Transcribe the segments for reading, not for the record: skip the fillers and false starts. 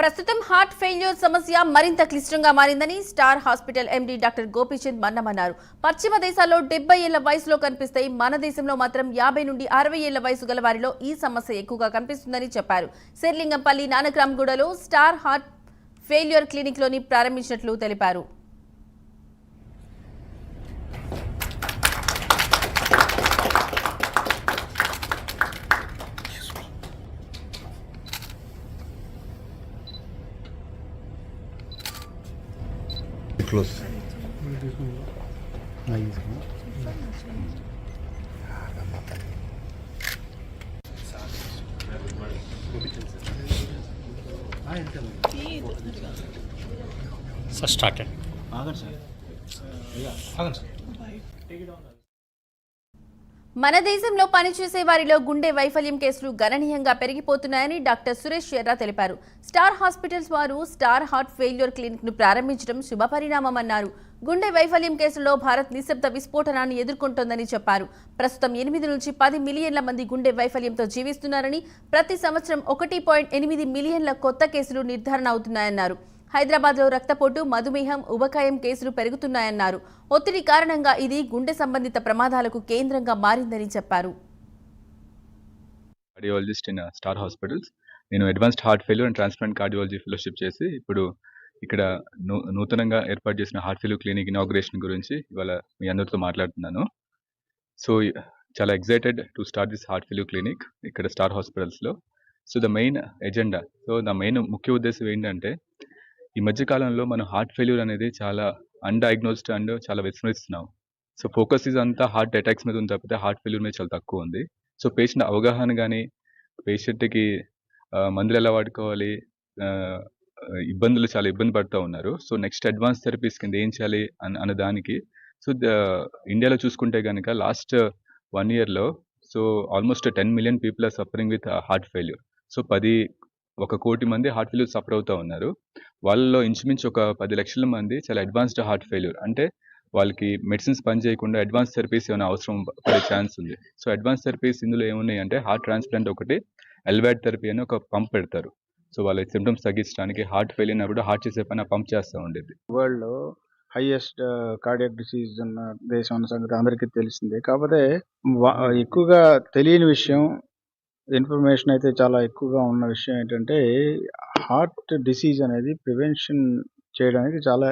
ప్రస్తుతం heart failure సమస్య మరింత క్లిష్టంగా మారిందని star hospital MD doctor Gopichand మన్నమన్నారు. పశ్చిమ దేశాల్లో 70 ఏళ్ల వయసులో కనిపిస్తాయి, మన దేశంలో మాత్రం 50 నుండి 60 ఏళ్ల వయసు గల వారిలో ఈ సమస్య ఎక్కువగా కనిపిస్తుందని చెప్పారు. శేర్లింగంపల్లి నానక్రామ్గూడలో స్టార్ హార్ట్ ఫెయిల్యూర్ క్లినిక్ లోని ప్రారంభించినట్లు తెలిపారు. Close. Sir, started. మన దేశంలో పనిచేసే వారిలో గుండె వైఫల్యం కేసులు గణనీయంగా పెరిగిపోతున్నాయని డాక్టర్ సురేష్ ఎర్రా తెలిపారు. స్టార్ హాస్పిటల్స్ వారు స్టార్ హార్ట్ ఫెయిల్యూర్ క్లినిక్ ను ప్రారంభించడం శుభపరిణామమన్నారు. గుండె వైఫల్యం కేసులో భారత్ నిశ్శబ్ద విస్ఫోటనాన్ని ఎదుర్కొంటోందని చెప్పారు. ప్రస్తుతం 8 నుంచి 10 మిలియన్ల మంది గుండె వైఫల్యంతో జీవిస్తున్నారని, ప్రతి సంవత్సరం 1.8 మిలియన్ల కొత్త కేసులు నిర్ధారణ అవుతున్నాయన్నారు. హైదరాబాద్లో రక్తపోటు, మధుమేహం, ఉబకాయం కేసులు పెరుగుతున్నాయన్నారు. ఒత్తిడి కారణంగా ఇది గుండె సంబంధిత ప్రమాదాలకు కేంద్రంగా మారిందని చెప్పారు. Cardiologist in star hospitals. నేను advanced heart failure and transplant cardiology fellowship చేసి ఇప్పుడు ఇక్కడ నూతనంగా ఏర్పాటు చేసిన హార్ట్ ఫెయిల్యూర్ క్లినిక్ ఇనాగ్రేషన్ గురించి ఇవాళ మీ అందరితో మాట్లాడుతున్నాను. సో చాలా excited to start this heart failure clinic ఇక్కడ స్టార్ హాస్పిటల్స్లో. సో ద మెయిన్ ఎజెండా, ముఖ్య ఉద్దేశం ఏంటంటే, ఈ మధ్యకాలంలో మనం హార్ట్ ఫెయిల్యూర్ అనేది చాలా అన్డయాగ్నోస్డ్ అండ్ చాలా విస్మరిస్తున్నాం. సో ఫోకస్ ఇస్ అంతా హార్ట్ అటాక్స్ మీద ఉంది తప్పితే హార్ట్ ఫెయిల్యూర్ మీద చాలా తక్కువ ఉంది. సో పేషెంట్ అవగాహన కానీ, పేషెంట్కి మందులు ఎలా వాడుకోవాలి, చాలా ఇబ్బంది పడుతూ ఉన్నారు. సో నెక్స్ట్ అడ్వాన్స్ థెరపీస్ కింద ఏం చేయాలి అన్న దానికి సో ఇండియాలో చూసుకుంటే కనుక లాస్ట్ 1 yearలో so almost 10 million people are suffering with heart failure. So 1 కోటి మంది హార్ట్ ఫెయిల్యూర్ సఫర్ అవుతూ ఉన్నారు. వాళ్ళలో ఇంచుమించు ఒక 10 లక్షల మంది చాలా అడ్వాన్స్డ్ హార్ట్ ఫెయిల్యూర్, అంటే వాళ్ళకి మెడిసిన్స్ పని చేయకుండా అడ్వాన్స్ థెరపీస్ ఏమైనా అవసరం పడే ఛాన్స్ ఉంది. సో అడ్వాన్స్ థెరపీస్ ఇందులో ఏమున్నాయి అంటే హార్ట్ ట్రాన్స్ప్లాంట్ ఒకటి, ఎల్వాడ్ థెరపీ అని ఒక పంప్ పెడతారు. సో వాళ్ళ సిమ్టమ్స్ తగ్గించడానికి హార్ట్ ఫెయిల్ అయినప్పుడు హార్ట్ చేసే పని పంప్ చేస్తూ ఉండేది. వరల్డ్లో హైయెస్ట్ కార్డియాక్ డిసీజ్ ఉన్న దేశం అన్న సంగతి అందరికీ తెలిసిందే. కాకపోతే ఎక్కువగా తెలియని విషయం, ఇన్ఫర్మేషన్ అయితే చాలా ఎక్కువగా ఉన్న విషయం ఏంటంటే, హార్ట్ డిసీజ్ అనేది ప్రివెన్షన్ చేయడానికి చాలా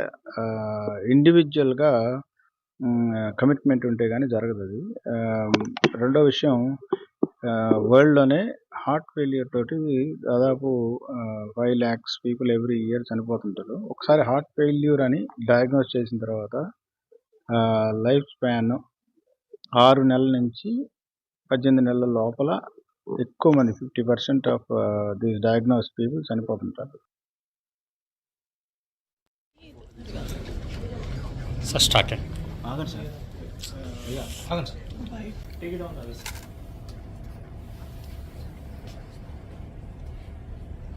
ఇండివిజువల్గా కమిట్మెంట్ ఉంటే కానీ జరగదు అది. రెండో విషయం, వరల్డ్లోనే హార్ట్ ఫెయిల్యూర్ తోటి దాదాపు 5 lakhs పీపుల్ ఎవ్రీ ఇయర్ చనిపోతుంటారు. ఒకసారి హార్ట్ ఫెయిల్యూర్ అని డయాగ్నోస్ చేసిన తర్వాత లైఫ్ స్పాన్ 6 నెలల నుంచి 18 నెలల లోపల ఎక్కువ మంది 50% ఆఫ్ దీస్ డయాగ్నోస్ పీపుల్ చనిపోతుంటారు. Sir, started. Take it down.